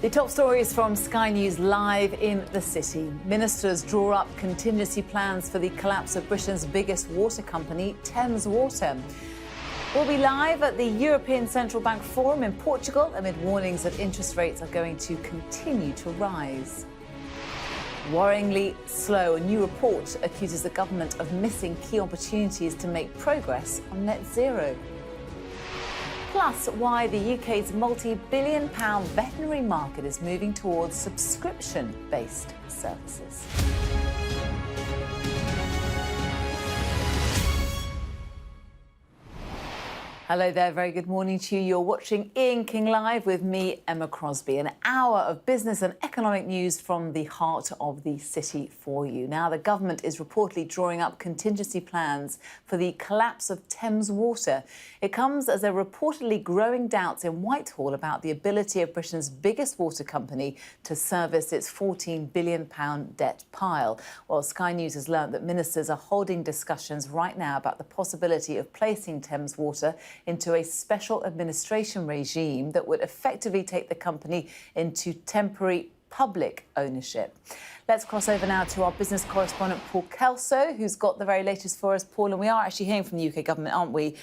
The top stories from Sky News Live in the city. Ministers draw up contingency plans for the collapse of Britain's biggest water company, Thames Water. We'll be live at the European Central Bank Forum in Portugal amid warnings that interest rates are going to continue to rise. Worryingly slow, a new report accuses the government of missing key opportunities to make progress on net zero. Plus, why the UK's multi-billion-pound veterinary market is moving towards subscription-based services. Hello there, very good morning to you. You're watching Ian King Live with me, Emma Crosby. An hour of business and economic news from the heart of the city for you. Now, the government is reportedly drawing up contingency plans for the collapse of Thames Water. It comes as there are reportedly growing doubts in Whitehall about the ability of Britain's biggest water company to service its £14 billion debt pile. Well, Sky News has learnt that ministers are holding discussions right now about the possibility of placing Thames Water into a special administration regime that would effectively take the company into temporary public ownership. Let's cross over now to our business correspondent, Paul Kelso, who's got the very latest for us, Paul. And we are actually hearing from the UK government, aren't we,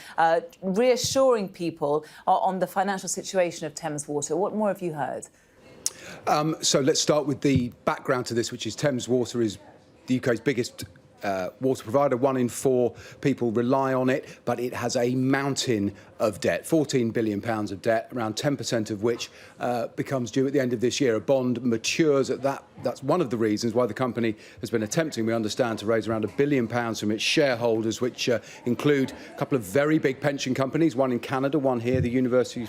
reassuring people on the financial situation of Thames Water. What more have you heard? So let's start with the background to this, which is Thames Water is the UK's biggest water provider. 1 in 4 people rely on it, but it has a mountain of debt, £14 billion of debt, around 10% of which becomes due at the end of this year. A bond matures at that. That's one of the reasons why the company has been attempting, we understand, to raise around £1 billion from its shareholders, which include a couple of very big pension companies, one in Canada, one here, the University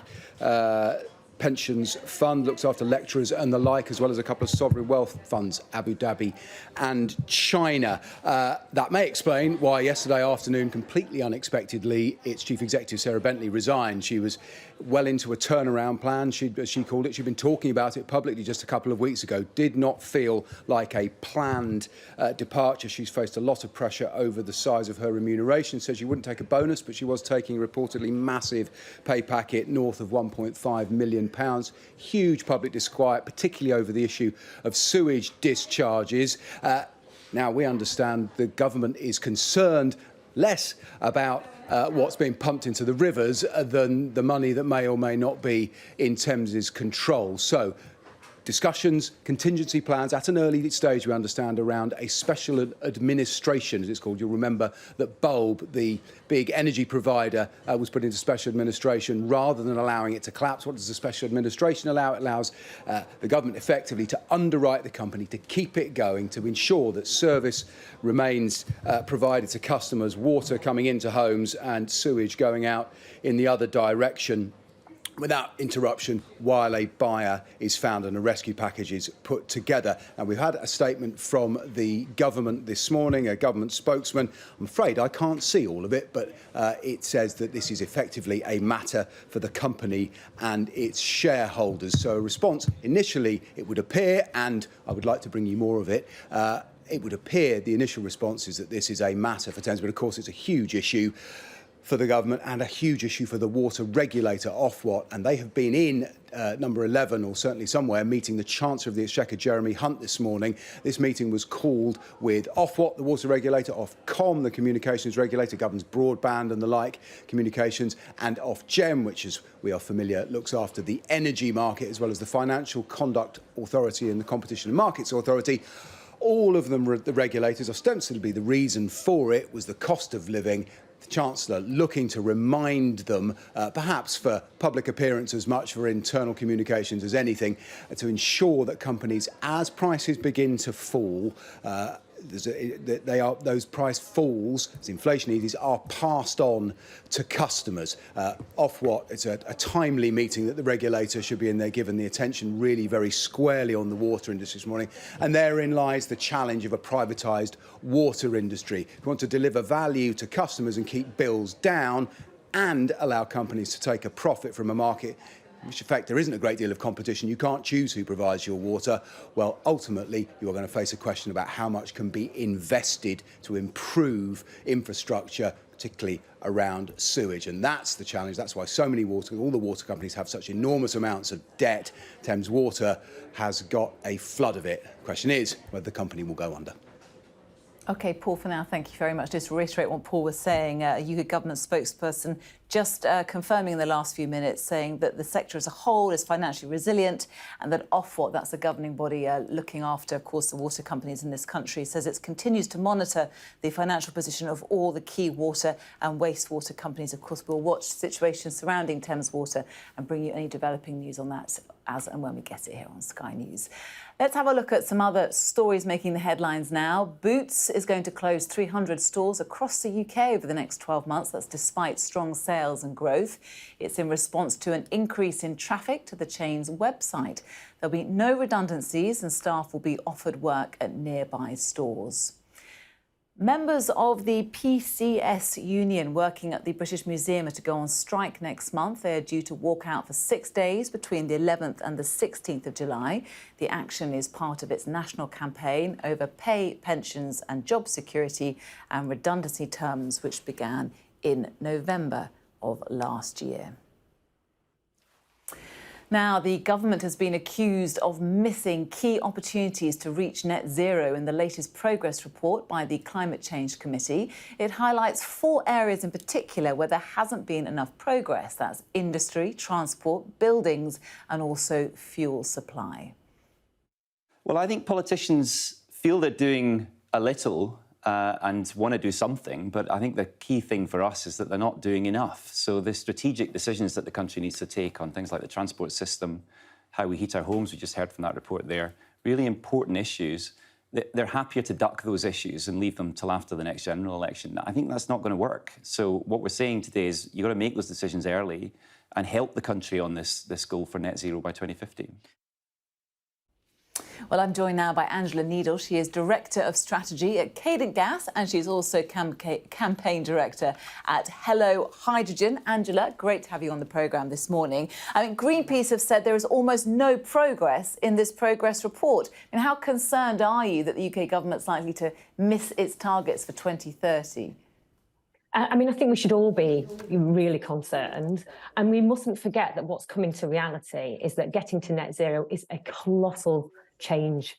Pensions Fund, looks after lecturers and the like, as well as a couple of sovereign wealth funds, Abu Dhabi and China. That may explain why yesterday afternoon, completely unexpectedly, its chief executive, Sarah Bentley, resigned. She was well into a turnaround plan, as she called it. She'd been talking about it publicly just a couple of weeks ago. Did not feel like a planned departure. She's faced a lot of pressure over the size of her remuneration. Said she wouldn't take a bonus, but she was taking a reportedly massive pay packet north of £1.5 million. Huge public disquiet, particularly over the issue of sewage discharges. Now, we understand the government is concerned less about what's being pumped into the rivers than the money that may or may not be in Thames's control. So, discussions, contingency plans at an early stage, we understand, around a special administration, as it's called. You'll remember that Bulb, the big energy provider, was put into special administration rather than allowing it to collapse. What does the special administration allow? It allows the government effectively to underwrite the company, to keep it going, to ensure that service remains provided to customers, water coming into homes and sewage going out in the other direction without interruption while a buyer is found and a rescue package is put together. And we've had a statement from the government this morning, a government spokesman. I'm afraid I can't see all of it, but it says that this is effectively a matter for the company and its shareholders. So a response, initially, it would appear, and I would like to bring you more of it, it would appear the initial response is that this is a matter for Thames, but of course it's a huge issue for the government and a huge issue for the water regulator, Ofwat, and they have been in number 11, or certainly somewhere, meeting the Chancellor of the Exchequer, Jeremy Hunt, this morning. This meeting was called with Ofwat, the water regulator, Ofcom, the communications regulator, governs broadband and the like communications, and Ofgem, which, as we are familiar, looks after the energy market, as well as the Financial Conduct Authority and the Competition and Markets Authority. All of them, the regulators, ostensibly the reason for it was the cost of living. The Chancellor looking to remind them, perhaps for public appearance as much for internal communications as anything, to ensure that companies, as prices begin to fall, those price falls, as inflation eases, are passed on to customers. Ofwat, it's a timely meeting that the regulator should be in there, given the attention really very squarely on the water industry this morning. And therein lies the challenge of a privatised water industry. If you want to deliver value to customers and keep bills down and allow companies to take a profit from a market in which, in fact, there isn't a great deal of competition, you can't choose who provides your water, well, ultimately, you are going to face a question about how much can be invested to improve infrastructure, particularly around sewage. And that's the challenge. That's why all the water companies have such enormous amounts of debt. Thames Water has got a flood of it. The question is whether the company will go under. OK, Paul, for now, thank you very much. Just to reiterate what Paul was saying, a UK government spokesperson just confirming in the last few minutes, saying that the sector as a whole is financially resilient and that Ofwat, that's the governing body looking after, of course, the water companies in this country, says it continues to monitor the financial position of all the key water and wastewater companies. Of course, we'll watch situations surrounding Thames Water and bring you any developing news on that as and when we get it here on Sky News. Let's have a look at some other stories making the headlines now. Boots is going to close 300 stores across the UK over the next 12 months. That's despite strong sales and growth. It's in response to an increase in traffic to the chain's website. There'll be no redundancies and staff will be offered work at nearby stores. Members of the PCS union working at the British Museum are to go on strike next month. They are due to walk out for 6 days between the 11th and the 16th of July. The action is part of its national campaign over pay, pensions and job security and redundancy terms, which began in November of last year. Now, the government has been accused of missing key opportunities to reach net zero in the latest progress report by the Climate Change Committee. It highlights 4 areas in particular where there hasn't been enough progress. That's industry, transport, buildings and also fuel supply. Well, I think politicians feel they're doing a little and want to do something, but I think the key thing for us is that they're not doing enough. So the strategic decisions that the country needs to take on things like the transport system, how we heat our homes, we just heard from that report there, really important issues. They're happier to duck those issues and leave them till after the next general election. I think that's not going to work. So what we're saying today is you've got to make those decisions early and help the country on this goal for net zero by 2050. Well, I'm joined now by Angela Needle. She is Director of Strategy at Cadent Gas and she's also Campaign Director at Hello Hydrogen. Angela, great to have you on the programme this morning. I mean, Greenpeace have said there is almost no progress in this progress report. And how concerned are you that the UK government's likely to miss its targets for 2030? I mean, I think we should all be really concerned, and we mustn't forget that what's coming to reality is that getting to net zero is a colossal change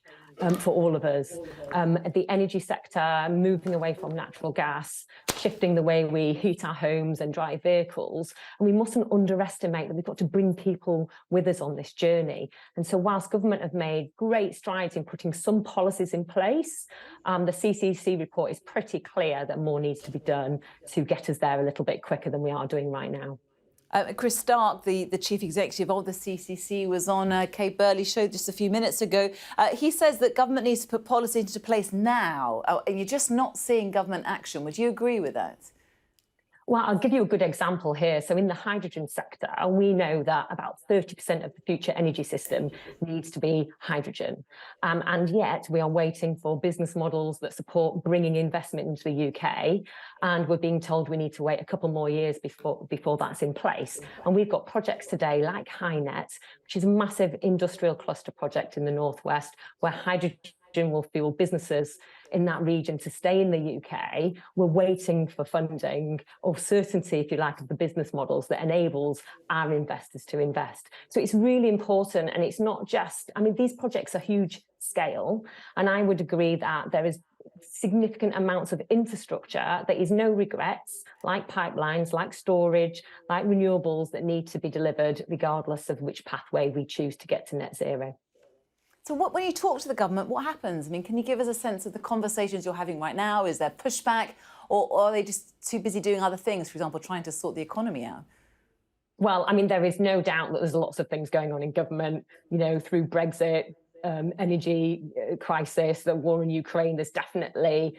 for all of us. The energy sector, moving away from natural gas, shifting the way we heat our homes and drive vehicles. And we mustn't underestimate that we've got to bring people with us on this journey. And so whilst government have made great strides in putting some policies in place, the CCC report is pretty clear that more needs to be done to get us there a little bit quicker than we are doing right now. Chris Stark, the chief executive of the CCC, was on Kate Burley's show just a few minutes ago. He says that government needs to put policy into place now, and you're just not seeing government action. Would you agree with that? Well, I'll give you a good example here. So in the hydrogen sector, we know that about 30% of the future energy system needs to be hydrogen. And yet we are waiting for business models that support bringing investment into the UK. And we're being told we need to wait a couple more years before that's in place. And we've got projects today like HyNet, which is a massive industrial cluster project in the Northwest, where hydrogen will fuel businesses in that region to stay in the UK. We're waiting for funding or certainty, if you like, of the business models that enables our investors to invest. So it's really important, and it's not just, I mean, these projects are huge scale, and I would agree that there is significant amounts of infrastructure that is no regrets, like pipelines, like storage, like renewables that need to be delivered regardless of which pathway we choose to get to net zero. So when you talk to the government, what happens? I mean, can you give us a sense of the conversations you're having right now? Is there pushback, or are they just too busy doing other things, for example, trying to sort the economy out? Well, I mean, there is no doubt that there's lots of things going on in government, you know, through Brexit, energy crisis, the war in Ukraine. There's definitely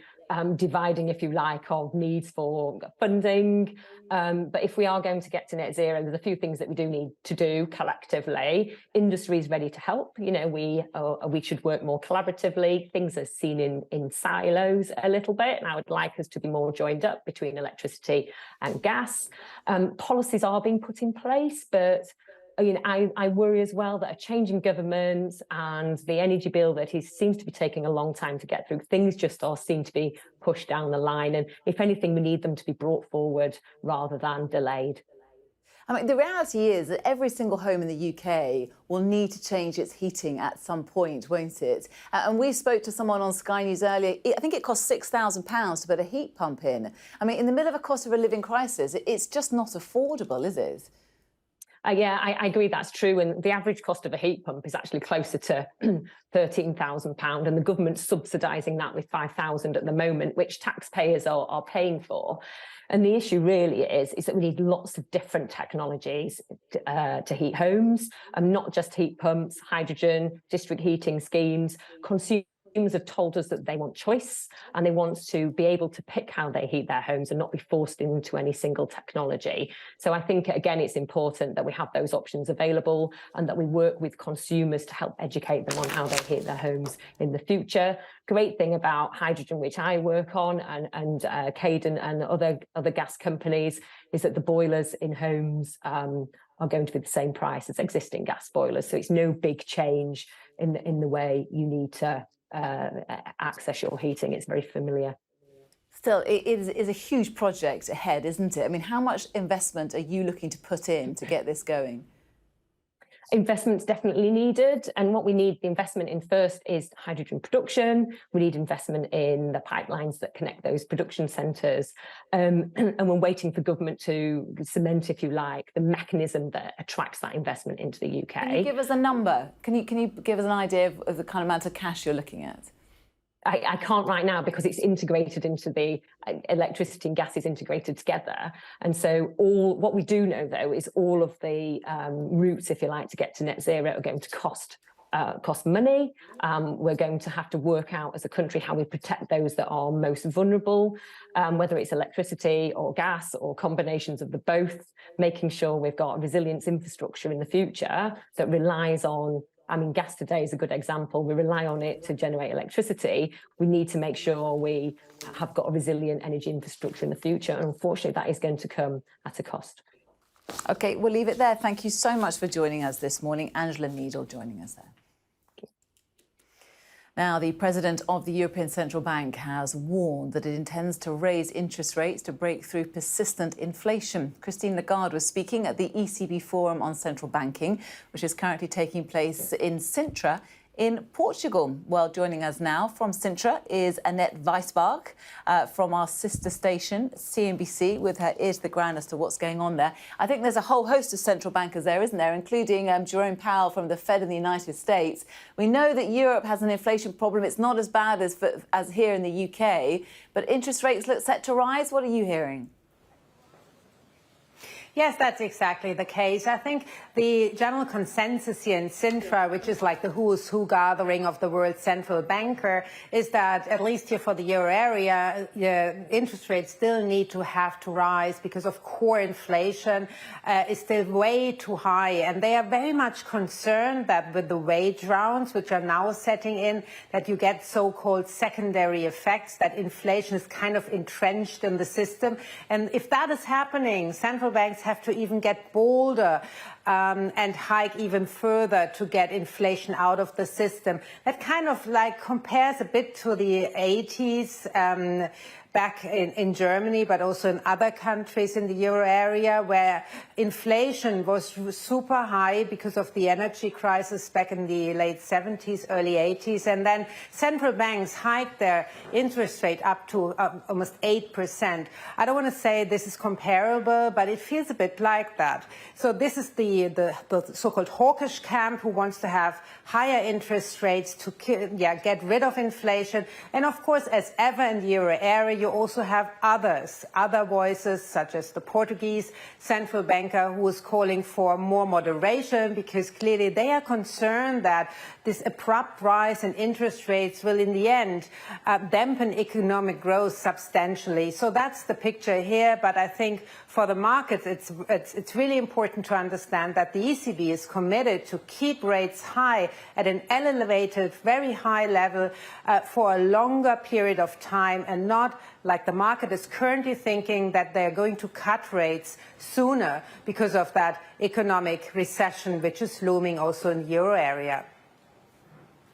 dividing, if you like, of needs for funding. But if we are going to get to net zero, there's a few things that we do need to do collectively. Industry is ready to help. You know, we should work more collaboratively. Things are seen in silos a little bit, and I would like us to be more joined up between electricity and gas. Policies are being put in place, but I worry as well that a change in government and the energy bill that seems to be taking a long time to get through, things just seem to be pushed down the line. And if anything, we need them to be brought forward rather than delayed. I mean, the reality is that every single home in the UK will need to change its heating at some point, won't it? And we spoke to someone on Sky News earlier. I think it costs £6,000 to put a heat pump in. I mean, in the middle of a cost of a living crisis, it's just not affordable, is it? Yeah, I agree that's true. And the average cost of a heat pump is actually closer to £13,000. And the government's subsidising that with £5,000 at the moment, which taxpayers are paying for. And the issue really is that we need lots of different technologies to heat homes, and not just heat pumps, hydrogen, district heating schemes. Consumers have told us that they want choice and they want to be able to pick how they heat their homes and not be forced into any single technology. So I think, again, it's important that we have those options available and that we work with consumers to help educate them on how they heat their homes in the future. Great thing about hydrogen, which I work on, and Cadent and other gas companies, is that the boilers in homes are going to be the same price as existing gas boilers. So it's no big change in the way you need to access your heating. It's very familiar. Still, it is a huge project ahead, isn't it? I mean, how much investment are you looking to put in to get this going? Investment's definitely needed, and what we need the investment in first is hydrogen production. We need investment in the pipelines that connect those production centres, and we're waiting for government to cement, if you like, the mechanism that attracts that investment into the UK. Can you give us a number? Can you give us an idea of the kind of amount of cash you're looking at? I can't right now because it's integrated into the electricity and gas is integrated together. And so what we do know, though, is all of the routes, if you like, to get to net zero are going to cost money. We're going to have to work out as a country how we protect those that are most vulnerable, whether it's electricity or gas or combinations of the both, making sure we've got a resilience infrastructure in the future that relies on, I mean, gas today is a good example. We rely on it to generate electricity. We need to make sure we have got a resilient energy infrastructure in the future. And unfortunately, that is going to come at a cost. OK, we'll leave it there. Thank you so much for joining us this morning. Angela Needle joining us there. Now, the president of the European Central Bank has warned that it intends to raise interest rates to break through persistent inflation. Christine Lagarde was speaking at the ECB Forum on Central Banking, which is currently taking place in Sintra in Portugal. Well, joining us now from Sintra is Annette Weisbach from our sister station, CNBC, with her ear to the ground as to what's going on there. I think there's a whole host of central bankers there, isn't there, including Jerome Powell from the Fed in the United States. We know that Europe has an inflation problem. It's not as bad as here in the UK, but interest rates look set to rise. What are you hearing? Yes, that's exactly the case. I think the general consensus here in Sintra, which is like the who's who gathering of the world's central banker, is that at least here for the euro area, interest rates still need to have to rise because of core inflation is still way too high. And they are very much concerned that with the wage rounds, which are now setting in, that you get so-called secondary effects, that inflation is kind of entrenched in the system. And if that is happening, central banks have to even get bolder and hike even further to get inflation out of the system. That kind of like compares a bit to the 80s back in Germany, but also in other countries in the euro area where inflation was super high because of the energy crisis back in the late 70s, early 80s. And then central banks hiked their interest rate up to almost 8%. I don't want to say this is comparable, but it feels a bit like that. So this is the so-called hawkish camp who wants to have higher interest rates to get rid of inflation. And of course, as ever in the euro area, you also have other voices, such as the Portuguese central banker, who is calling for more moderation because clearly they are concerned that this abrupt rise in interest rates will in the end dampen economic growth substantially. So that's the picture here. But I think for the markets, it's really important to understand that the ECB is committed to keep rates high at an elevated, very high level for a longer period of time and not like the market is currently thinking that they're going to cut rates sooner because of that economic recession, which is looming also in the euro area.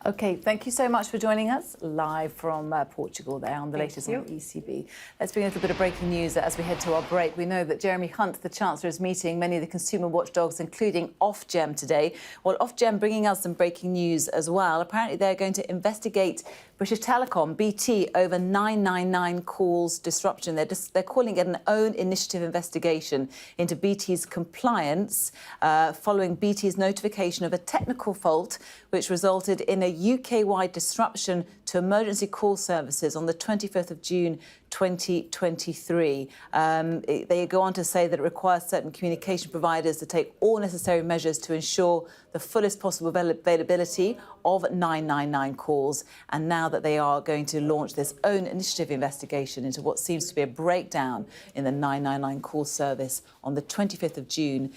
OK, thank you so much for joining us live from Portugal there on the latest on the ECB. Let's bring a little bit of breaking news as we head to our break. We know that Jeremy Hunt, the Chancellor, is meeting many of the consumer watchdogs, including Ofgem today. Well, Ofgem bringing us some breaking news as well. Apparently, they're going to investigate British Telecom, BT, over 999 calls disruption. They're calling it an own initiative investigation into BT's compliance following BT's notification of a technical fault which resulted in a UK-wide disruption to emergency call services on the 25th of June 2023. They go on to say that it requires certain communication providers to take all necessary measures to ensure the fullest possible availability of 999 calls. And now that they are going to launch this own initiative investigation into what seems to be a breakdown in the 999 call service on the 25th of June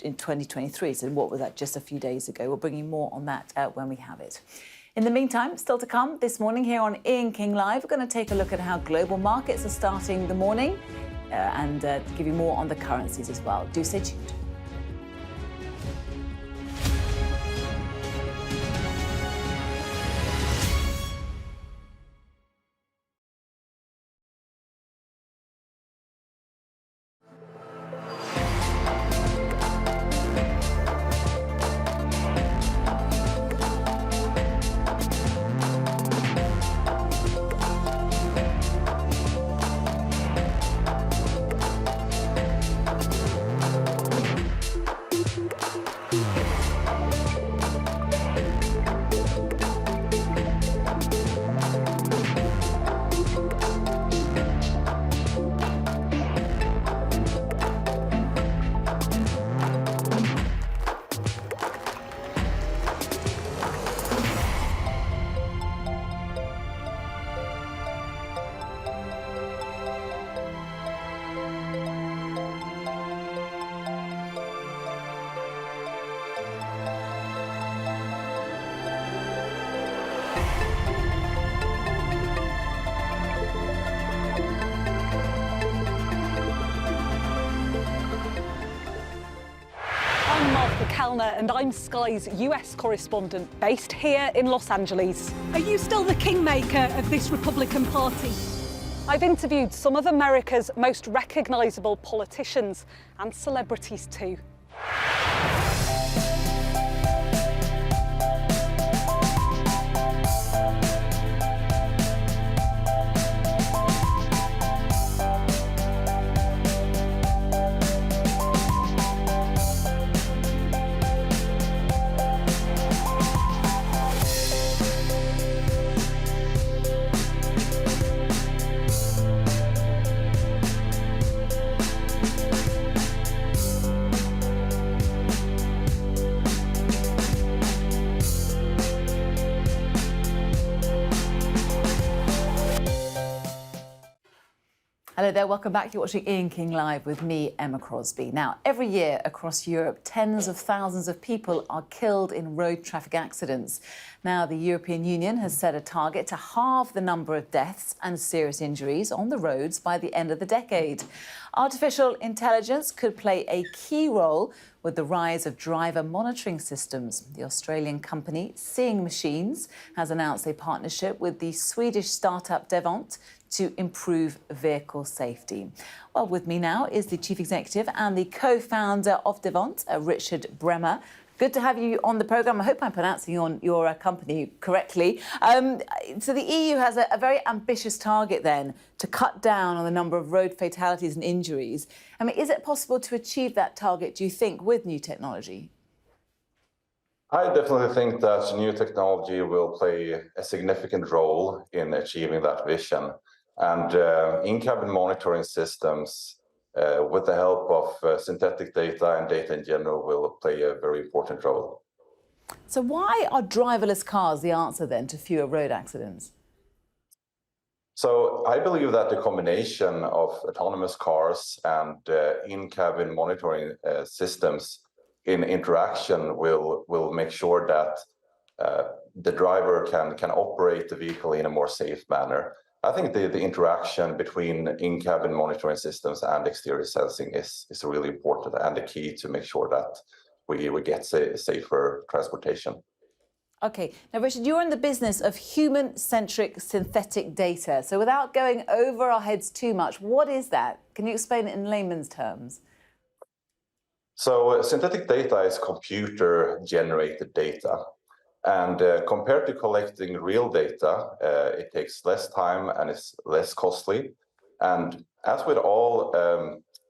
in 2023. So what was that, just a few days ago? We'll bring you more on that when we have it. In the meantime, still to come this morning here on Ian King Live, we're going to take a look at how global markets are starting the morning and give you more on the currencies as well. Do stay tuned. And I'm Sky's US correspondent based here in Los Angeles. Are you still the kingmaker of this Republican Party? I've interviewed some of America's most recognisable politicians and celebrities too. Hello there, welcome back. You're watching Ian King Live with me, Emma Crosby. Now, every year across Europe, tens of thousands of people are killed in road traffic accidents. Now, the European Union has set a target to halve the number of deaths and serious injuries on the roads by the end of the decade. Artificial intelligence could play a key role with the rise of driver monitoring systems. The Australian company Seeing Machines has announced a partnership with the Swedish startup Devont to improve vehicle safety. Well, with me now is the Chief Executive and the co-founder of Devont, Richard Bremer. Good to have you on the programme. I hope I'm pronouncing your company correctly. So the EU has a very ambitious target then to cut down on the number of road fatalities and injuries. I mean, is it possible to achieve that target, do you think, with new technology? I definitely think that new technology will play a significant role in achieving that vision. And in-cabin monitoring systems, with the help of synthetic data and data in general, will play a very important role. So why are driverless cars the answer then to fewer road accidents? So I believe that the combination of autonomous cars and in-cabin monitoring systems in interaction will make sure that the driver can operate the vehicle in a more safe manner. I think the interaction between in-cabin monitoring systems and exterior sensing is really important and the key to make sure that we get safer transportation. Okay, now Richard, you're in the business of human-centric synthetic data. So without going over our heads too much, what is that? Can you explain it in layman's terms? So synthetic data is computer-generated data. And compared to collecting real data, it takes less time and is less costly. And as with all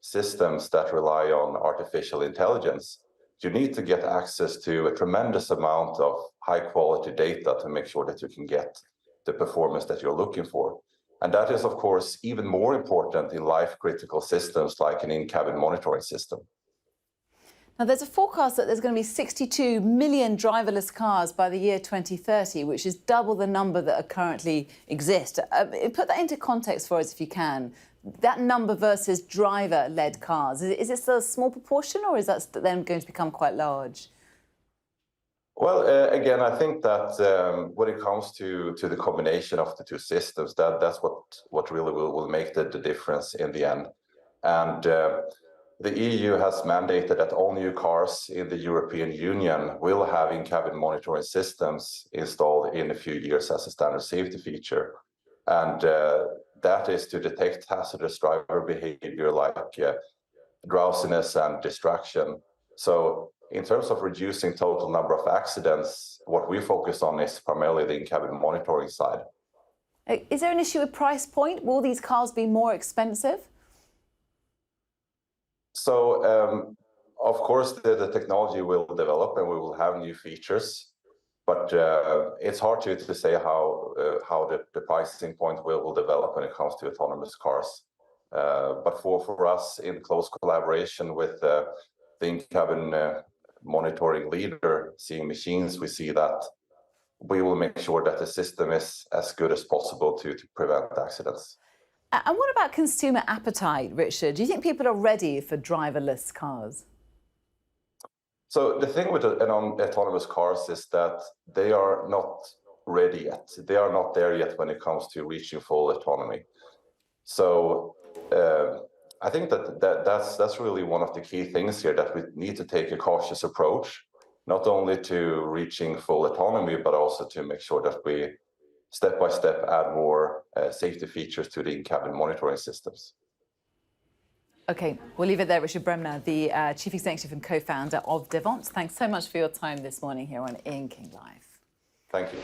systems that rely on artificial intelligence, you need to get access to a tremendous amount of high-quality data to make sure that you can get the performance that you're looking for. And that is, of course, even more important in life-critical systems like an in-cabin monitoring system. Now, there's a forecast that there's going to be 62 million driverless cars by the year 2030, which is double the number that currently exist. Put that into context for us if you can. That number versus driver-led cars. Is it still a small proportion, or is that then going to become quite large? Well, again, I think that when it comes to the combination of the two systems, that's what really will make the difference in the end. And the EU has mandated that all new cars in the European Union will have in-cabin monitoring systems installed in a few years as a standard safety feature. And that is to detect hazardous driver behavior like drowsiness and distraction. So in terms of reducing total number of accidents, what we focus on is primarily the in-cabin monitoring side. Is there an issue with price point? Will these cars be more expensive? So, of course, the technology will develop and we will have new features, but it's hard to say how the pricing point will develop when it comes to autonomous cars. But for us, in close collaboration with the in-cabin monitoring leader, Seeing Machines, we see that we will make sure that the system is as good as possible to prevent accidents. And what about consumer appetite, Richard? Do you think people are ready for driverless cars? So the thing with autonomous cars is that they are not ready yet. They are not there yet when it comes to reaching full autonomy. So I think that's really one of the key things here, that we need to take a cautious approach, not only to reaching full autonomy, but also to make sure that we step by step add more safety features to the in-cabin monitoring systems. OK, we'll leave it there. Richard Bremner, the Chief Executive and co-founder of Devont. Thanks so much for your time this morning here on Ian King Live. Thank you.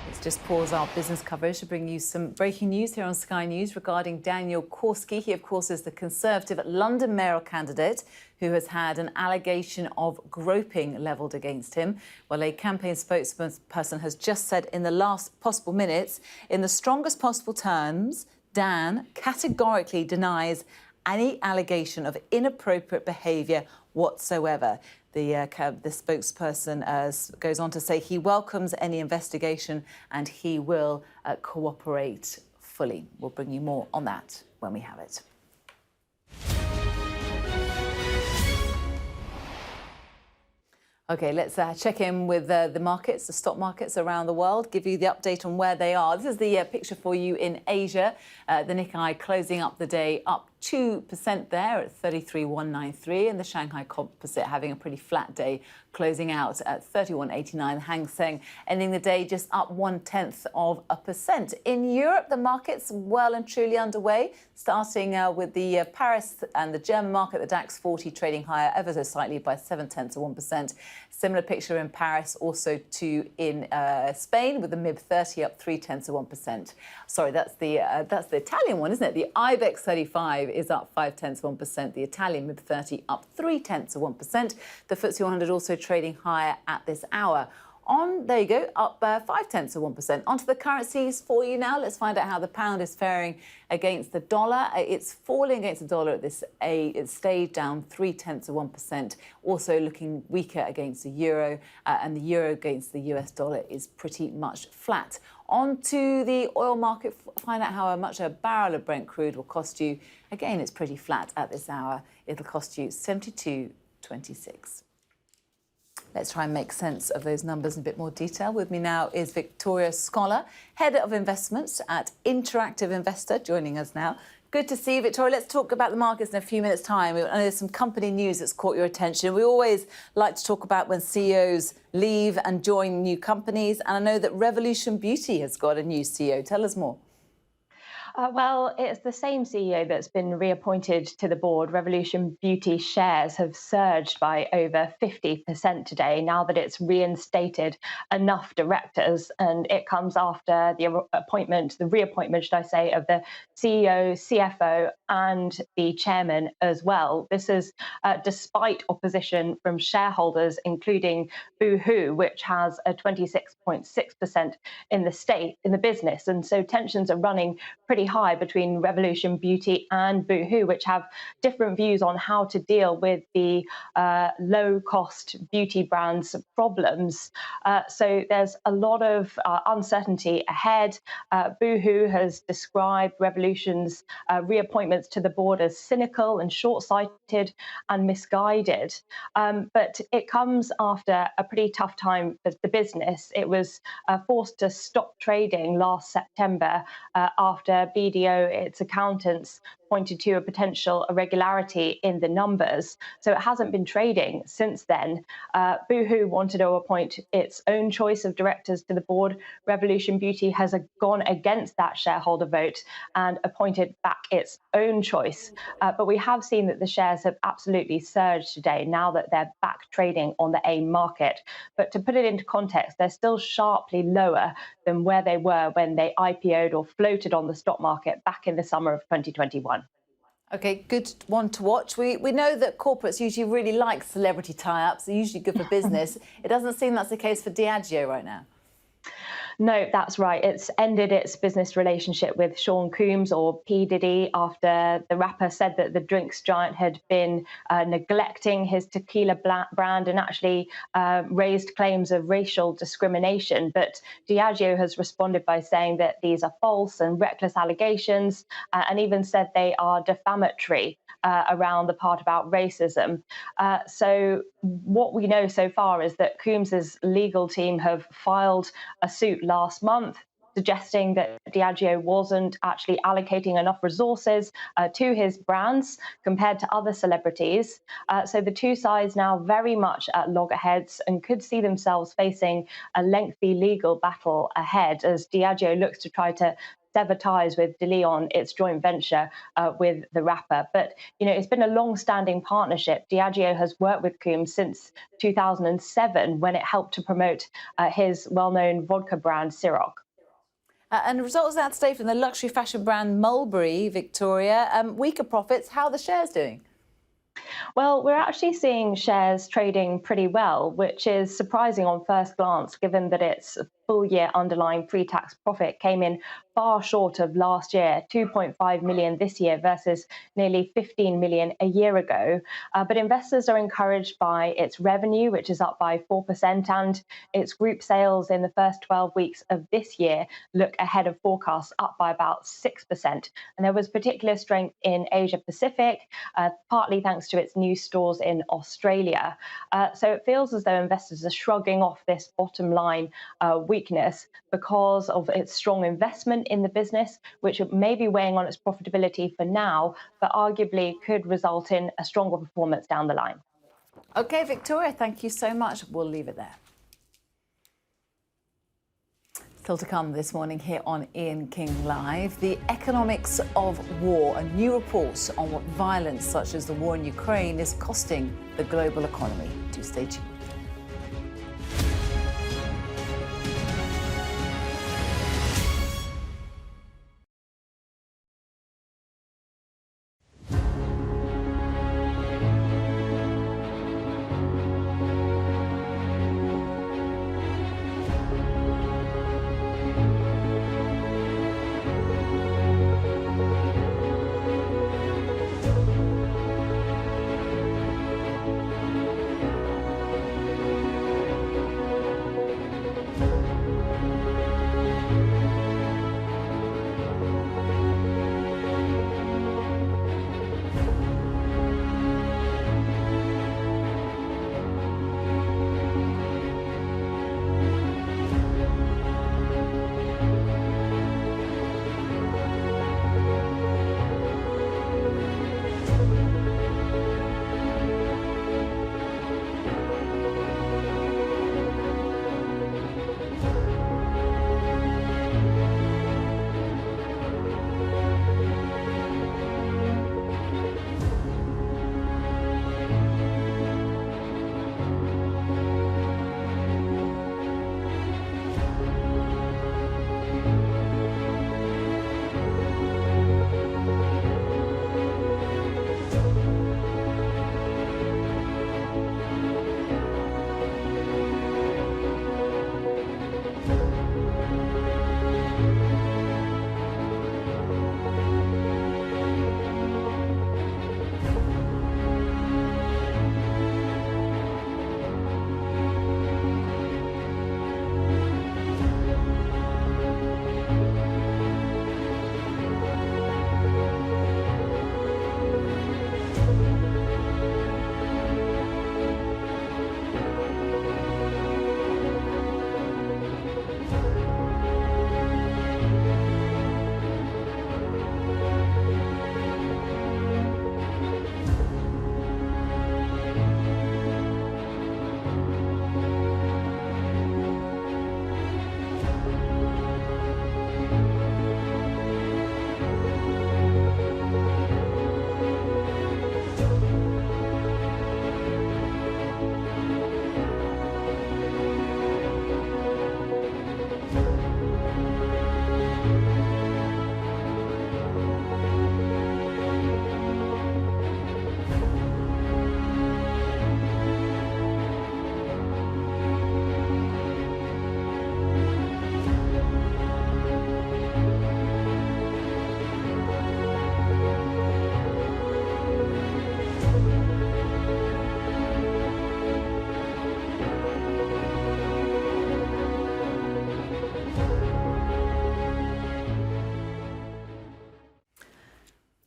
Let's just pause our business coverage to bring you some breaking news here on Sky News regarding Daniel Korski. He, of course, is the Conservative London mayoral candidate who has had an allegation of groping levelled against him. Well, a campaign spokesperson has just said in the last possible minutes, in the strongest possible terms, Dan categorically denies any allegation of inappropriate behaviour whatsoever. The spokesperson goes on to say he welcomes any investigation and he will cooperate fully. We'll bring you more on that when we have it. OK, let's check in with the markets, the stock markets around the world, give you the update on where they are. This is the picture for you in Asia. The Nikkei closing up the day up 2% there at 33,193, and the Shanghai Composite having a pretty flat day, closing out at 31.89. Hang Seng ending the day just up 0.1%. In Europe, the market's well and truly underway, starting with the Paris and the German market, the DAX 40 trading higher ever so slightly by 0.7%. Similar picture in Paris, also to in Spain, with the MIB 30 up 0.3%. Sorry, that's the Italian one, isn't it? The IBEX 35 is up 0.5%. The Italian MIB 30 up 0.3%. The FTSE 100 also trading higher at this hour. There you go, up 0.5%. Onto the currencies for you now. Let's find out how the pound is faring against the dollar. It's falling against the dollar at this. It stayed down 0.3%. Also looking weaker against the euro, and the euro against the US dollar is pretty much flat. On to the oil market, find out how much a barrel of Brent crude will cost you. Again, it's pretty flat at this hour. It'll cost you $72.26. Let's try and make sense of those numbers in a bit more detail. With me now is Victoria Scholar, Head of Investments at Interactive Investor, joining us now. Good to see you, Victoria. Let's talk about the markets in a few minutes' time. I know there's some company news that's caught your attention. We always like to talk about when CEOs leave and join new companies. And I know that Revolution Beauty has got a new CEO. Tell us more. Well, it's the same CEO that's been reappointed to the board. Revolution Beauty shares have surged by over 50% today, now that it's reinstated enough directors. And it comes after the reappointment, should I say, of the CEO, CFO, and the chairman as well. This is despite opposition from shareholders, including Boohoo, which has a 26.6% in the business. And so tensions are running pretty high between Revolution Beauty and Boohoo, which have different views on how to deal with the low-cost beauty brands' problems. So there's a lot of uncertainty ahead. Boohoo has described Revolution's reappointments to the board as cynical and short-sighted and misguided. But it comes after a pretty tough time for the business. It was forced to stop trading last September after BDO, its accountants, pointed to a potential irregularity in the numbers. So it hasn't been trading since then. Boohoo wanted to appoint its own choice of directors to the board. Revolution Beauty has gone against that shareholder vote and appointed back its own choice. But we have seen that the shares have absolutely surged today now that they're back trading on the AIM market. But to put it into context, they're still sharply lower than where they were when they IPO'd or floated on the stock market back in the summer of 2021. OK, good one to watch. We know that corporates usually really like celebrity tie-ups. They're usually good for business. It doesn't seem that's the case for Diageo right now. No, that's right. It's ended its business relationship with Sean Combs, or P. Diddy, after the rapper said that the drinks giant had been neglecting his tequila brand and actually raised claims of racial discrimination. But Diageo has responded by saying that these are false and reckless allegations, and even said they are defamatory around the part about racism. So what we know so far is that Combs's legal team have filed a suit last month, suggesting that Diageo wasn't actually allocating enough resources to his brands compared to other celebrities. So the two sides now very much at loggerheads and could see themselves facing a lengthy legal battle ahead as Diageo looks to try to sever ties with De Leon, its joint venture with the rapper. But, it's been a long-standing partnership. Diageo has worked with Combs since 2007 when it helped to promote his well-known vodka brand, Ciroc. And results out today from the luxury fashion brand Mulberry, Victoria. Weaker profits. How are the shares doing? Well, we're actually seeing shares trading pretty well, which is surprising on first glance, given that its full-year underlying pre-tax profit came in far short of last year, 2.5 million this year versus nearly 15 million a year ago. But investors are encouraged by its revenue, which is up by 4%, and its group sales in the first 12 weeks of this year look ahead of forecasts, up by about 6%. And there was particular strength in Asia Pacific, partly thanks to its new stores in Australia. So it feels as though investors are shrugging off this bottom line weakness because of its strong investment in the business, which may be weighing on its profitability for now, but arguably could result in a stronger performance down the line. OK, Victoria, thank you so much. We'll leave it there. Still to come this morning here on Ian King Live, the economics of war, a new report on what violence such as the war in Ukraine is costing the global economy. Do stay tuned.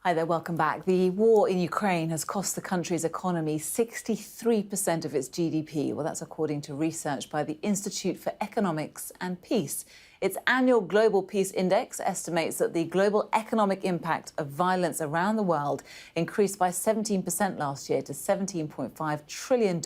Hi there, welcome back. The war in Ukraine has cost the country's economy 63% of its GDP. Well, that's according to research by the Institute for Economics and Peace. Its annual Global Peace Index estimates that the global economic impact of violence around the world increased by 17% last year to $17.5 trillion,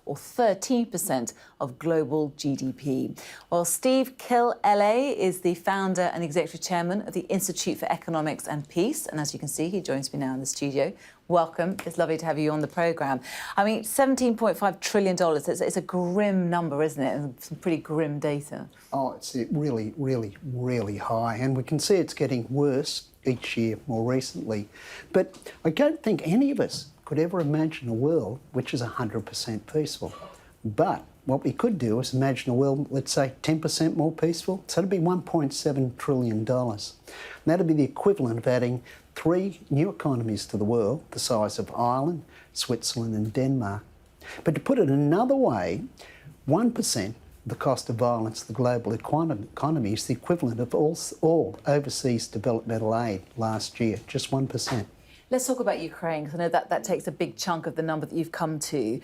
or 13% of global GDP. Well, Steve Kill-LA is the founder and executive chairman of the Institute for Economics and Peace. And as you can see, he joins me now in the studio. Welcome. It's lovely to have you on the programme. I mean, $17.5 trillion, it's a grim number, isn't it? And some pretty grim data. Oh, it's really, really, really high. And we can see it's getting worse each year more recently. But I don't think any of us could ever imagine a world which is 100% peaceful. But what we could do is imagine a world, let's say, 10% more peaceful. So that'd be $1.7 trillion. And that'd be the equivalent of adding 3 new economies to the world, the size of Ireland, Switzerland and Denmark. But to put it another way, 1% the cost of violence to the global economy is the equivalent of all overseas developmental aid last year, just 1%. Let's talk about Ukraine, because I know that takes a big chunk of the number that you've come to.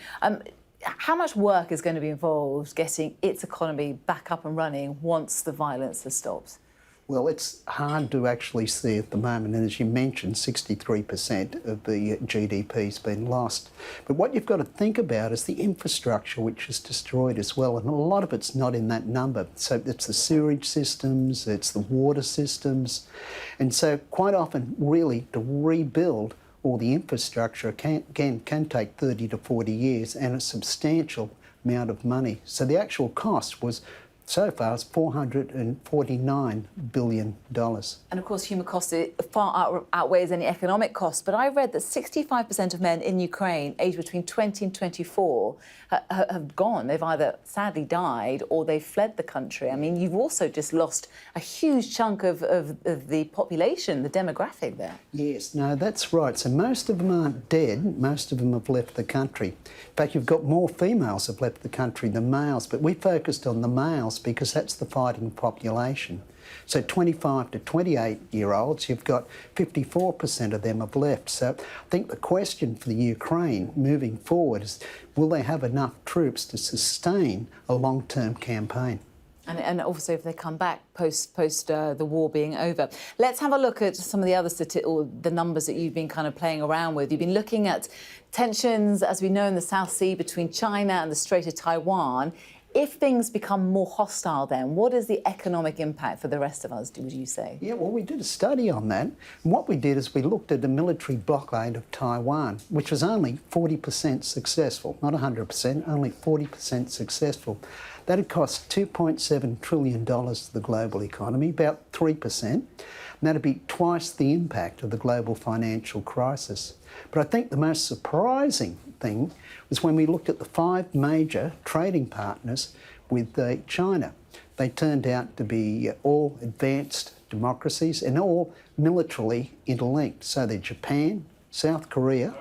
How much work is going to be involved getting its economy back up and running once the violence has stopped? Well, it's hard to actually see at the moment, and as you mentioned, 63% of the GDP has been lost. But what you've got to think about is the infrastructure which is destroyed as well, and a lot of it's not in that number. So it's the sewage systems, it's the water systems, and so quite often, really, to rebuild all the infrastructure can take 30 to 40 years and a substantial amount of money. So the actual cost was so far is $449 billion. And of course, human cost far outweighs any economic cost. But I read that 65% of men in Ukraine, aged between 20 and 24, have gone. They've either sadly died or they've fled the country. I mean, you've also just lost a huge chunk of the population, the demographic there. Yes, no, that's right. So most of them aren't dead. Most of them have left the country. In fact, you've got more females have left the country than males. But we focused on the males because that's the fighting population. So 25 to 28-year-olds, you've got 54% of them have left. So I think the question for the Ukraine moving forward is, will they have enough troops to sustain a long-term campaign? And also if they come back post the war being over. Let's have a look at some of the other the numbers that you've been kind of playing around with. You've been looking at tensions, as we know, in the South Sea between China and the Strait of Taiwan. If things become more hostile then, what is the economic impact for the rest of us, would you say? Yeah, well, we did a study on that. And what we did is we looked at the military blockade of Taiwan, which was only 40% successful, not 100%, only 40% successful. That had cost $2.7 trillion to the global economy, about 3%. And that'd be twice the impact of the global financial crisis. But I think the most surprising thing was when we looked at the 5 major trading partners with China. They turned out to be all advanced democracies and all militarily interlinked. So they're Japan, South Korea,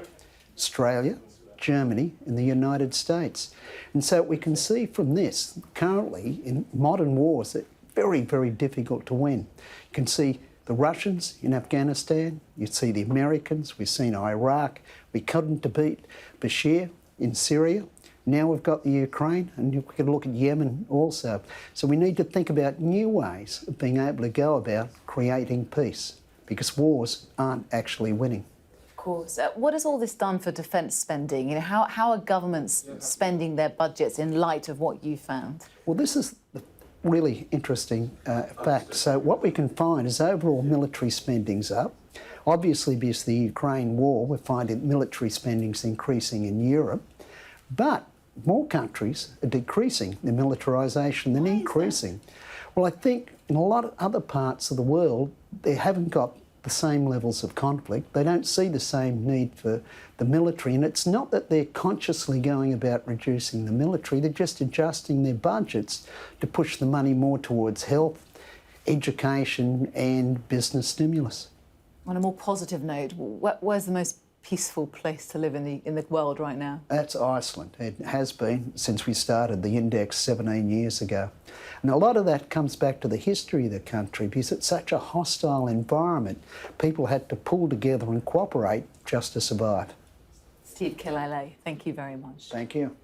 Australia, Germany and the United States. And so we can see from this, currently in modern wars, that very, very difficult to win. You can see the Russians in Afghanistan, you see the Americans, we've seen Iraq, we couldn't defeat Bashir in Syria. Now we've got the Ukraine, and we can look at Yemen also. So we need to think about new ways of being able to go about creating peace, because wars aren't actually winning. Of course. What has all this done for defence spending? You know, how are governments spending their budgets in light of what you found? Well, this is the really interesting fact. So what we can find is overall military spending's up. Obviously, because of the Ukraine war, we're finding military spending's increasing in Europe. But more countries are decreasing their militarisation than increasing. Well, I think in a lot of other parts of the world, they haven't got the same levels of conflict. They don't see the same need for the military. And it's not that they're consciously going about reducing the military, they're just adjusting their budgets to push the money more towards health, education and business stimulus. On a more positive note, where's the most peaceful place to live in the world right now? That's Iceland. It has been since we started the index 17 years ago. And a lot of that comes back to the history of the country because it's such a hostile environment. People had to pull together and cooperate just to survive. Steve Kilele, thank you very much. Thank you.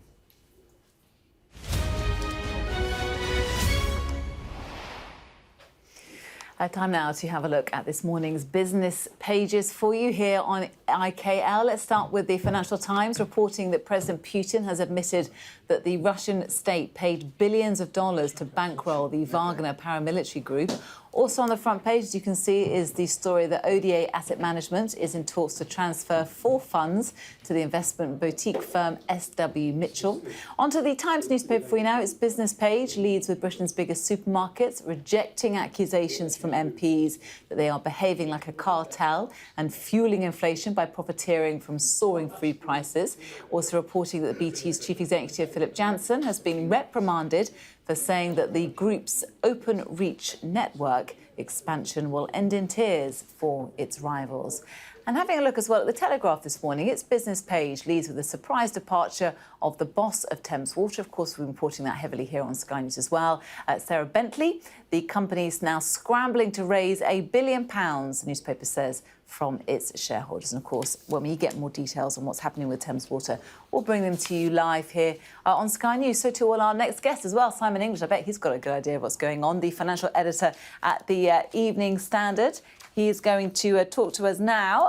Time now to have a look at this morning's business pages for you here on IKL. Let's start with the Financial Times reporting that President Putin has admitted that the Russian state paid billions of dollars to bankroll the Wagner paramilitary group. Also on the front page, as you can see, is the story that ODA Asset Management is in talks to transfer 4 funds to the investment boutique firm SW Mitchell. Onto the Times newspaper for you now. Its business page leads with Britain's biggest supermarkets rejecting accusations from MPs that they are behaving like a cartel and fueling inflation by profiteering from soaring food prices. Also reporting that the BT's chief executive, Philip Jansen, has been reprimanded for saying that the group's open reach network expansion will end in tears for its rivals. And having a look as well at the Telegraph this morning, its business page leads with a surprise departure of the boss of Thames Water. Of course, we've been reporting that heavily here on Sky News as well. Sarah Bentley, the company is now scrambling to raise £1 billion, the newspaper says, from its shareholders. And of course, when we get more details on what's happening with Thames Water, we'll bring them to you live here on Sky News. So to all our next guests as well, Simon English, I bet he's got a good idea of what's going on, the financial editor at the Evening Standard. He is going to talk to us now.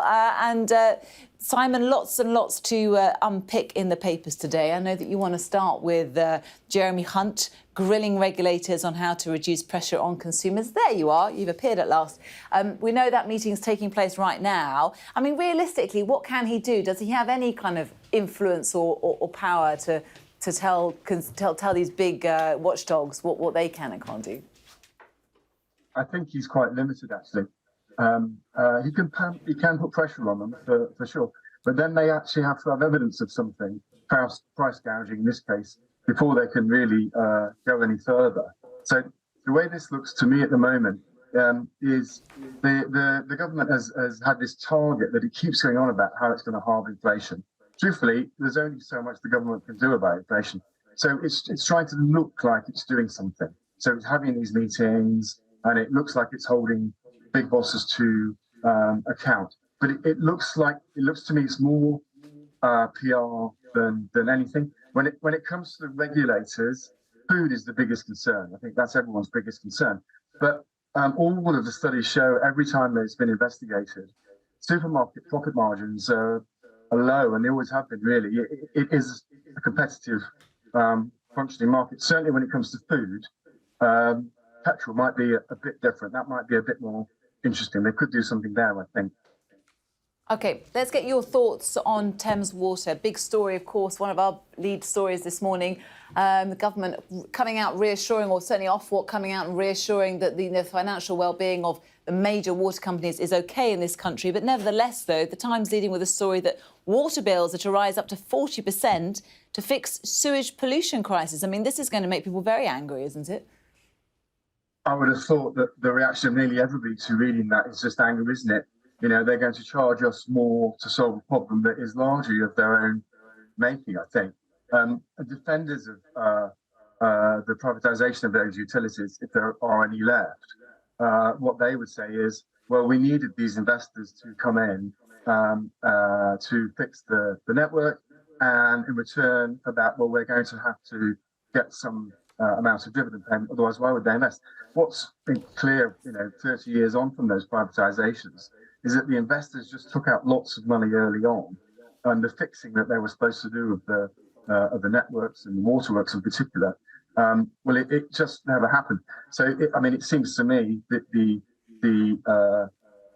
Simon, lots and lots to unpick in the papers today. I know that you want to start with Jeremy Hunt grilling regulators on how to reduce pressure on consumers. There you are. You've appeared at last. We know that meeting's taking place right now. I mean, realistically, what can he do? Does he have any kind of influence or power to tell these big watchdogs what they can and can't do? I think he's quite limited, actually. He can put pressure on them for sure, but then they actually have to have evidence of something, price gouging in this case, before they can really go any further. So the way this looks to me at the moment is the government has had this target that it keeps going on about how it's going to halve inflation. Truthfully, there's only so much the government can do about inflation. So it's trying to look like it's doing something. So it's having these meetings, and it looks like it's holding big bosses to account, but it looks to me it's more PR than anything. When it comes to the regulators, food is the biggest concern. I think that's everyone's biggest concern. But all of the studies show every time that it's been investigated, supermarket profit margins are low, and they always have been. Really, it is a competitive functioning market. Certainly, when it comes to food. Petrol might be a bit different. That might be a bit more interesting. They could do something there, I think. OK, let's get your thoughts on Thames Water. Big story, of course, one of our lead stories this morning. The government coming out reassuring, or certainly Ofwat coming out and reassuring that the financial well-being of the major water companies is OK in this country. But nevertheless, though, the Times leading with a story that water bills are to rise up to 40% to fix sewage pollution crisis. I mean, this is going to make people very angry, isn't it? I would have thought that the reaction of nearly everybody to reading that is just anger, isn't it? You know, they're going to charge us more to solve a problem that is largely of their own making, I think. Defenders of the privatisation of those utilities, if there are any left, what they would say is, well, we needed these investors to come in to fix the network, and in return for that, well, we're going to have to get some amount of dividend payment, otherwise why would they invest? What's been clear, 30 years on from those privatisations is that the investors just took out lots of money early on, and the fixing that they were supposed to do of the networks and the waterworks in particular, it just never happened. So, it seems to me that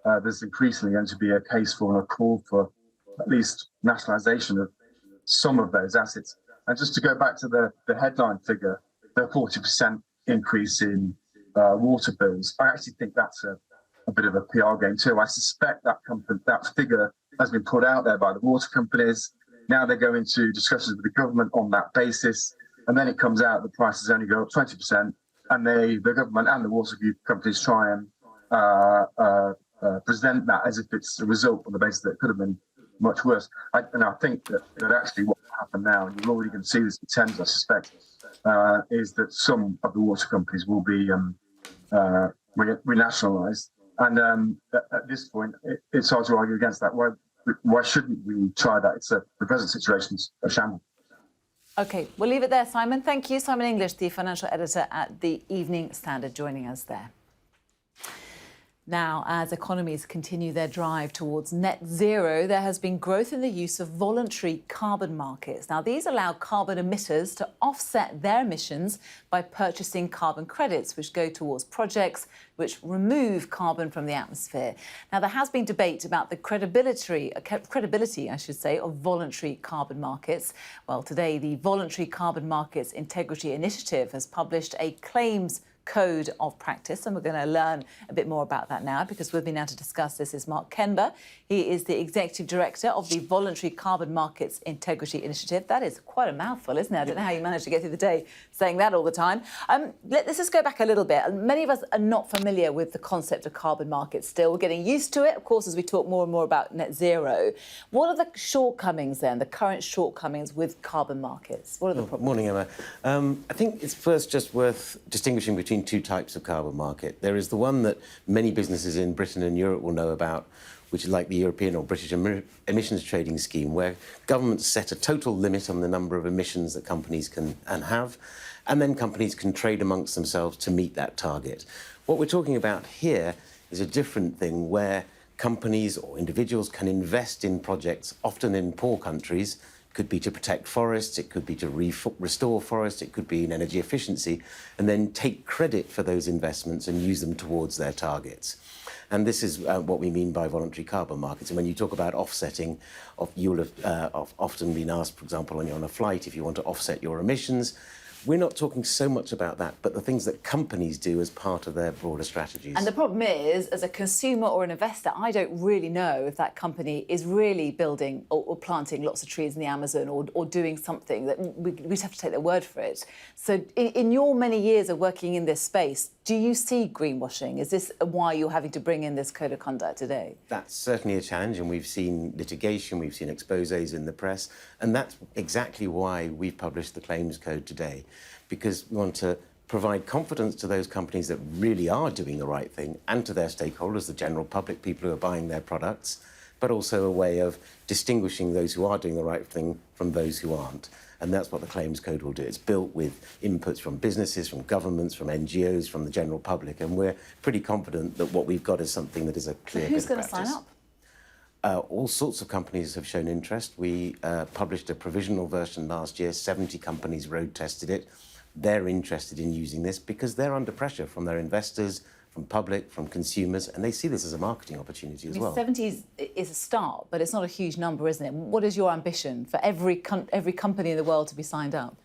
there's increasingly going to be a case for and a call for at least nationalisation of some of those assets. And just to go back to the headline figure, the 40% increase in water bills, I actually think that's a bit of a PR game too. I suspect that figure has been put out there by the water companies. Now they go into discussions with the government on that basis, and then it comes out the prices only go up 20%, and the government and the water companies try and present that as if it's a result on the basis that it could have been much worse. And I think that actually what will happen now, and you're already going to see this in Thames, I suspect, is that some of the water companies will be renationalised. And at this point, it's hard to argue against that. Why shouldn't we try that? The present situation's a shambles. OK, we'll leave it there, Simon. Thank you. Simon English, the financial editor at the Evening Standard, joining us there. Now, as economies continue their drive towards net zero, there has been growth in the use of voluntary carbon markets. Now, these allow carbon emitters to offset their emissions by purchasing carbon credits, which go towards projects which remove carbon from the atmosphere. Now, there has been debate about the credibility, of voluntary carbon markets. Well, today, the Voluntary Carbon Markets Integrity Initiative has published a claims code of practice, and we're going to learn a bit more about that now, because with me now to discuss this is Mark Kenber. He is the Executive Director of the Voluntary Carbon Markets Integrity Initiative. That is quite a mouthful, isn't it? I don't know how you manage to get through the day saying that all the time. Let's just go back a little bit. Many of us are not familiar with the concept of carbon markets still. We're getting used to it, of course, as we talk more and more about net zero. What are the shortcomings then, the current shortcomings with carbon markets? What are the problems? Morning, Emma. I think it's first just worth distinguishing between two types of carbon market. There is the one that many businesses in Britain and Europe will know about, which is like the European or British emissions trading scheme, where governments set a total limit on the number of emissions that companies can have, and then companies can trade amongst themselves to meet that target. What we're talking about here is a different thing, where companies or individuals can invest in projects, often in poor countries. Could be to protect forests, it could be to restore forests, it could be in energy efficiency, and then take credit for those investments and use them towards their targets. And this is what we mean by voluntary carbon markets. And when you talk about offsetting, you'll have often been asked, for example, when you're on a flight, if you want to offset your emissions. We're not talking so much about that, but the things that companies do as part of their broader strategies. And the problem is, as a consumer or an investor, I don't really know if that company is really building or planting lots of trees in the Amazon or doing something that we'd have to take their word for it. So in your many years of working in this space, do you see greenwashing? Is this why you're having to bring in this code of conduct today? That's certainly a challenge, and we've seen litigation, we've seen exposés in the press, and that's exactly why we've published the claims code today, because we want to provide confidence to those companies that really are doing the right thing, and to their stakeholders, the general public, people who are buying their products, but also a way of distinguishing those who are doing the right thing from those who aren't. And that's what the claims code will do. It's built with inputs from businesses, from governments, from NGOs, from the general public. And we're pretty confident that what we've got is something that is a clear bit of practice. Who's going to sign up? All sorts of companies have shown interest. We published a provisional version last year. 70 companies road tested it. They're interested in using this because they're under pressure from their investors, from public, from consumers, and they see this as a marketing opportunity as well. 70 is a start, but it's not a huge number, isn't it? What is your ambition for every company in the world to be signed up?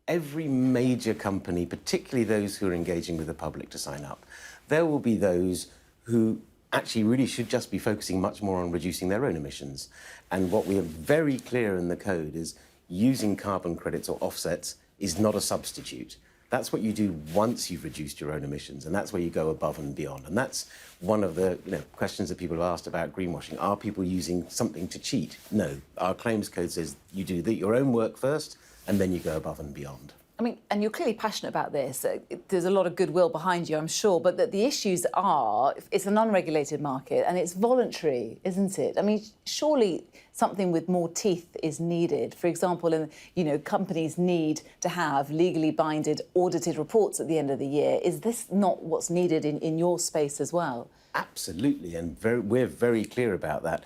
Every major company, particularly those who are engaging with the public, to sign up. There will be those who actually really should just be focusing much more on reducing their own emissions. And what we are very clear in the code is using carbon credits or offsets is not a substitute. That's what you do once you've reduced your own emissions, and that's where you go above and beyond. And that's one of the questions that people have asked about greenwashing. Are people using something to cheat? No. Our claims code says you do your own work first, and then you go above and beyond. I mean, and you're clearly passionate about this. There's a lot of goodwill behind you, I'm sure, but the issues are, it's an unregulated market and it's voluntary, isn't it? I mean, surely something with more teeth is needed. For example, companies need to have legally binded, audited reports at the end of the year. Is this not what's needed in your space as well? Absolutely, and we're very clear about that.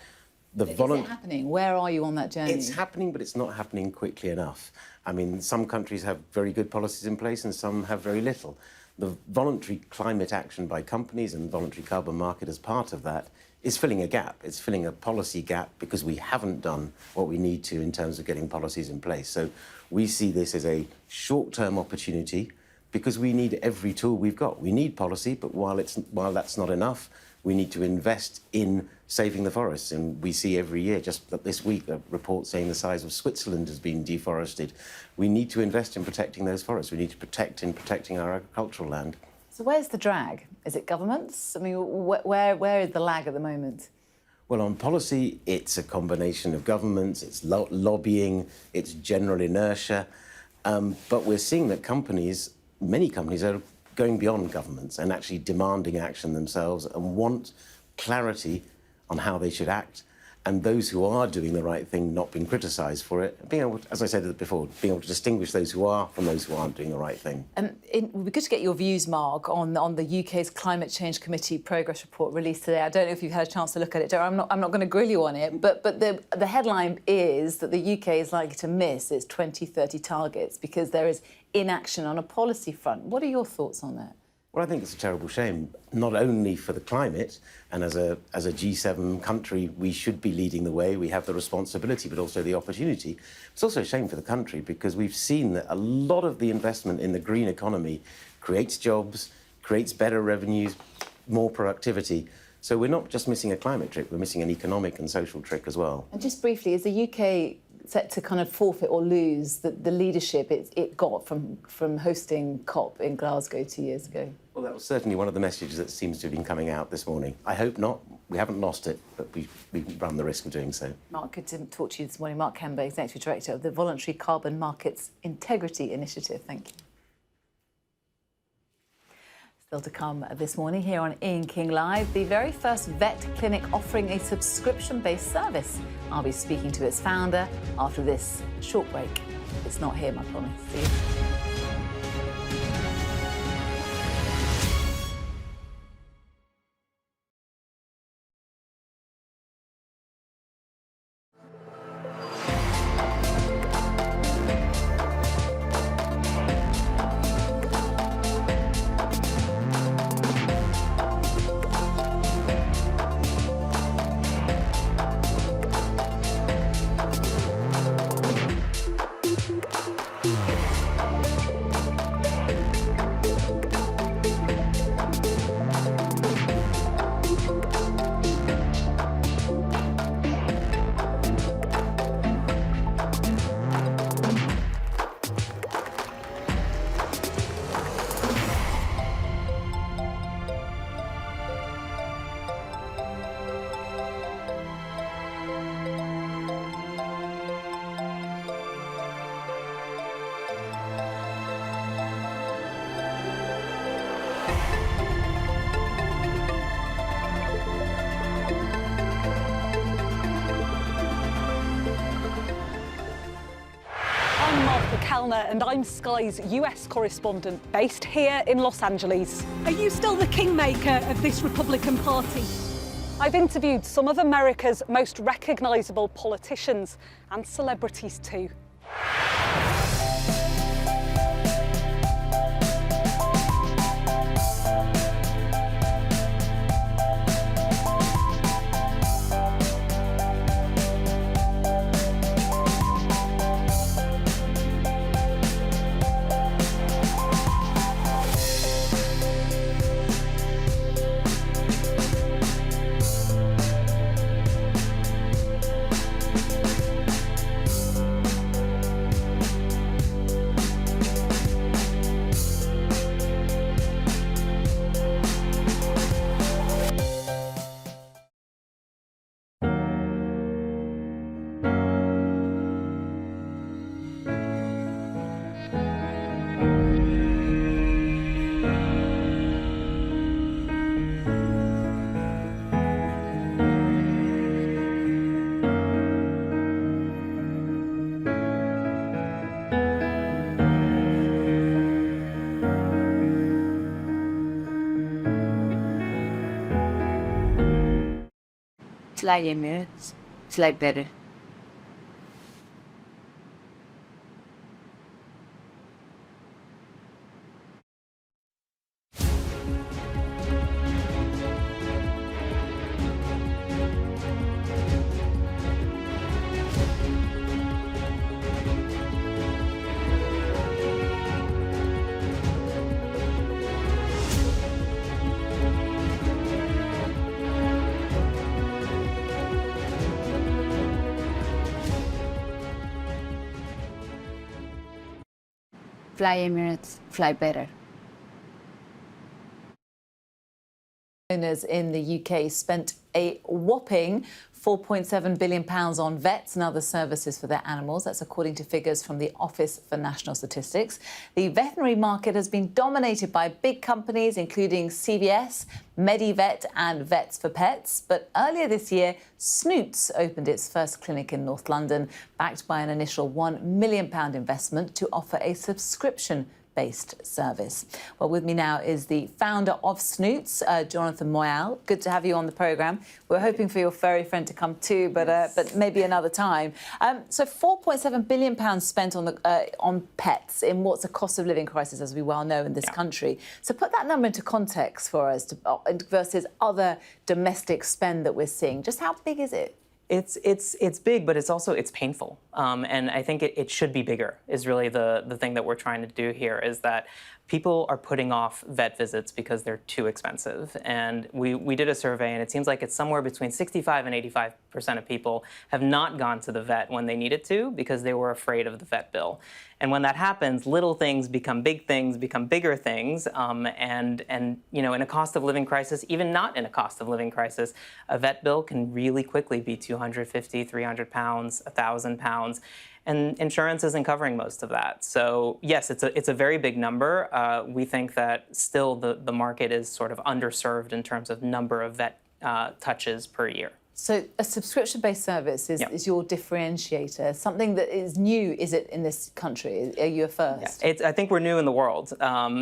Is it happening? Where are you on that journey? It's happening, but it's not happening quickly enough. I mean, some countries have very good policies in place and some have very little. The voluntary climate action by companies and voluntary carbon market as part of that is filling a gap. It's filling a policy gap because we haven't done what we need to in terms of getting policies in place. So we see this as a short-term opportunity because we need every tool we've got. We need policy, but while that's not enough, we need to invest in saving the forests. And we see every year, just this week, a report saying the size of Switzerland has been deforested. We need to invest in protecting those forests. We need to protecting our agricultural land. So where's the drag? Is it governments? I mean, where is the lag at the moment? Well, on policy, it's a combination of governments, it's lobbying, it's general inertia. But we're seeing that many companies are going beyond governments and actually demanding action themselves and want clarity on how they should act. And those who are doing the right thing not being criticised for it, being able to, as I said before, being able to distinguish those who are from those who aren't doing the right thing. It would be good to get your views, Mark, on the UK's Climate Change Committee progress report released today. I don't know if you've had a chance to look at it. I'm not going to grill you on it, but the headline is that the UK is likely to miss its 2030 targets because there is inaction on a policy front. What are your thoughts on that? Well, I think it's a terrible shame, not only for the climate, and as a G7 country, we should be leading the way. We have the responsibility, but also the opportunity. It's also a shame for the country because we've seen that a lot of the investment in the green economy creates jobs, creates better revenues, more productivity. So we're not just missing a climate trick, we're missing an economic and social trick as well. And just briefly, is the UK set to kind of forfeit or lose the leadership it got from hosting COP in Glasgow 2 years ago? Well, that was certainly one of the messages that seems to have been coming out this morning. I hope not. We haven't lost it, but we run the risk of doing so. Mark, good to talk to you this morning. Mark Kember, Executive Director of the Voluntary Carbon Markets Integrity Initiative. Thank you. Still to come this morning here on Ian King Live, the very first vet clinic offering a subscription-based service. I'll be speaking to its founder after this short break. It's not him, I promise. See you. And I'm Sky's US correspondent based here in Los Angeles. Are you still the kingmaker of this Republican Party? I've interviewed some of America's most recognisable politicians and celebrities too. Slight Emirates, slight better. Fly Emirates, fly better. Owners in the UK spent a whopping £4.7 billion on vets and other services for their animals. That's according to figures from the Office for National Statistics. The veterinary market has been dominated by big companies, including CVS, Medivet and Vets for Pets. But earlier this year, Snoots opened its first clinic in North London, backed by an initial £1 million investment to offer a subscription-based service. Well, with me now is the founder of Snoots, Jonathan Moyal. Good to have you on the programme. We're hoping for your furry friend to come too, but maybe another time. So £4.7 billion spent on pets in what's a cost of living crisis, as we well know, in this country. So put that number into context for us versus other domestic spend that we're seeing. Just how big is it? It's big, but it's painful, and I think it should be bigger. Is really the thing that we're trying to do here, is that people are putting off vet visits because they're too expensive. And we did a survey, and it seems like it's somewhere between 65 and 85% of people have not gone to the vet when they needed to because they were afraid of the vet bill. And when that happens, little things become big things, become bigger things, and you know, in a cost of living crisis, even not in a cost of living crisis, a vet bill can really quickly be 250, 300 pounds, 1,000 pounds. And insurance isn't covering most of that. So yes, it's a very big number. We think that still the market is sort of underserved in terms of number of vet touches per year. So a subscription-based service is your differentiator, something that is new, is it, in this country? Are you a first? Yeah. I think we're new in the world.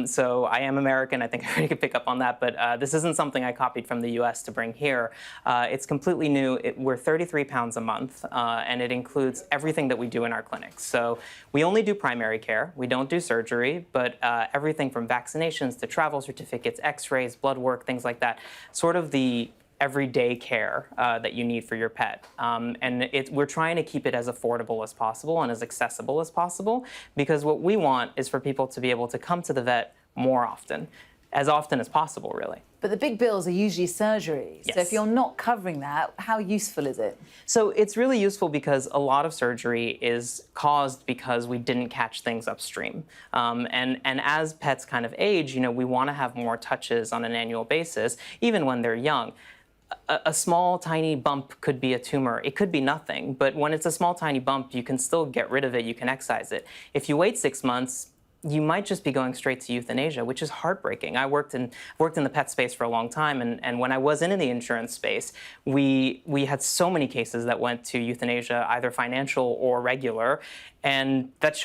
So I am American. I think everybody can pick up on that. But this isn't something I copied from the US to bring here. It's completely new. We're £33 a month, and it includes everything that we do in our clinics. So we only do primary care. We don't do surgery, but everything from vaccinations to travel certificates, x-rays, blood work, things like that, sort of the everyday care that you need for your pet. And we're trying to keep it as affordable as possible and as accessible as possible, because what we want is for people to be able to come to the vet more often as possible, really. But the big bills are usually surgeries. Yes. So if you're not covering that, how useful is it? So it's really useful because a lot of surgery is caused because we didn't catch things upstream. And as pets kind of age, you know, we want to have more touches on an annual basis, even when they're young. A small, tiny bump could be a tumor. It could be nothing. But when it's a small, tiny bump, you can still get rid of it. You can excise it. If you wait 6 months, you might just be going straight to euthanasia, which is heartbreaking. I worked in the pet space for a long time, and when I was in the insurance space, we had so many cases that went to euthanasia, either financial or regular, and that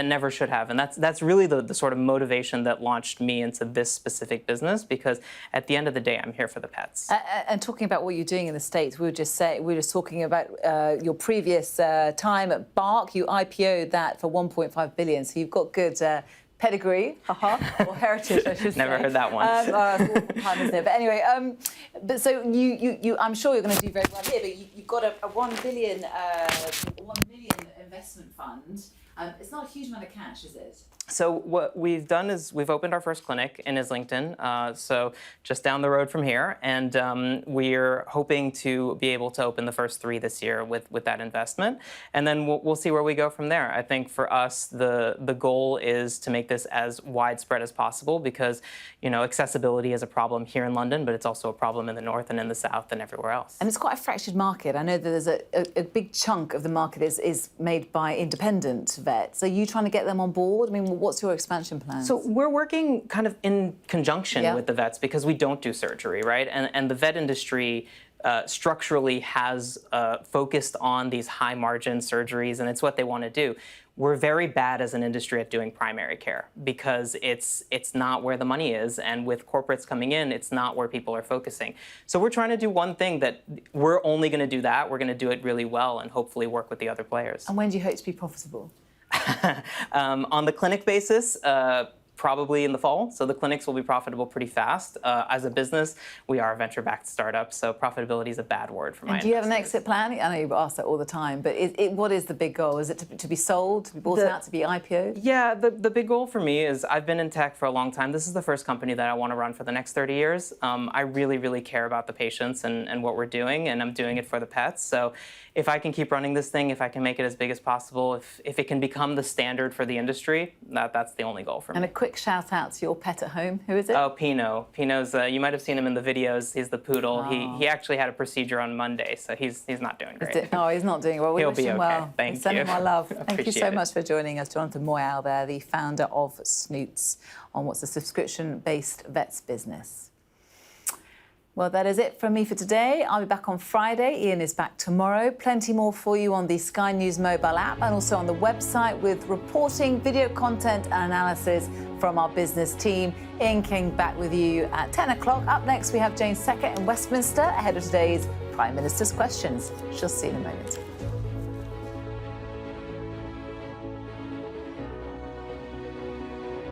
never should have. And that's really the sort of motivation that launched me into this specific business, because at the end of the day, I'm here for the pets. And talking about what you're doing in the States, we were just talking about your previous time at Bark. You IPO'd that for $1.5 billion, so you've got good pedigree, or heritage, I should say. Never heard that one. Time, isn't it? But anyway, but so you, I'm sure you're going to do very well here. But you've got a $1 million investment fund. It's not a huge amount of cash, is it? So what we've done is we've opened our first clinic in Islington, so just down the road from here, and we're hoping to be able to open the first 3 this year with that investment, and then we'll see where we go from there. I think for us, the goal is to make this as widespread as possible, because, you know, accessibility is a problem here in London, but it's also a problem in the north and in the south and everywhere else. And it's quite a fractured market. I know that there's a big chunk of the market is made by independent vets. Are you trying to get them on board? I mean, what's your expansion plans? So we're working kind of in conjunction with the vets, because we don't do surgery, right? And the vet industry structurally has focused on these high-margin surgeries, and it's what they want to do. We're very bad as an industry at doing primary care, because it's not where the money is, and with corporates coming in, it's not where people are focusing. So we're trying to do one thing that we're only going to do that. We're going to do it really well and hopefully work with the other players. And when do you hope to be profitable? On the clinic basis, probably in the fall. So the clinics will be profitable pretty fast. As a business, we are a venture-backed startup, so profitability is a bad word for my investors. Do you have an exit plan? I know you ask that all the time, but what is the big goal? Is it to be sold, to be bought out, to be IPO'd? Yeah, the big goal for me is I've been in tech for a long time. This is the first company that I want to run for the next 30 years. I really, really care about the patients and what we're doing, and I'm doing it for the pets. So if I can keep running this thing, if I can make it as big as possible, if it can become the standard for the industry, that's the only goal for me. And a quick quick shout out to your pet at home. Who is it? Oh, Pino. Pino's, you might have seen him in the videos. He's the poodle. He actually had a procedure on Monday, so he's not doing great. Oh, he's not doing well. We He'll wish be him okay. well. Thank Send you. him our love. Thank you so Appreciate much for joining us, Jonathan Moyal there, the founder of Snoots, on what's a subscription-based vets business. Well, that is it from me for today. I'll be back on Friday. Ian is back tomorrow. Plenty more for you on the Sky News mobile app and also on the website with reporting, video content and analysis from our business team. Ian King back with you at 10 o'clock. Up next, we have Jane Seckett in Westminster ahead of today's Prime Minister's Questions. She'll see you in a moment.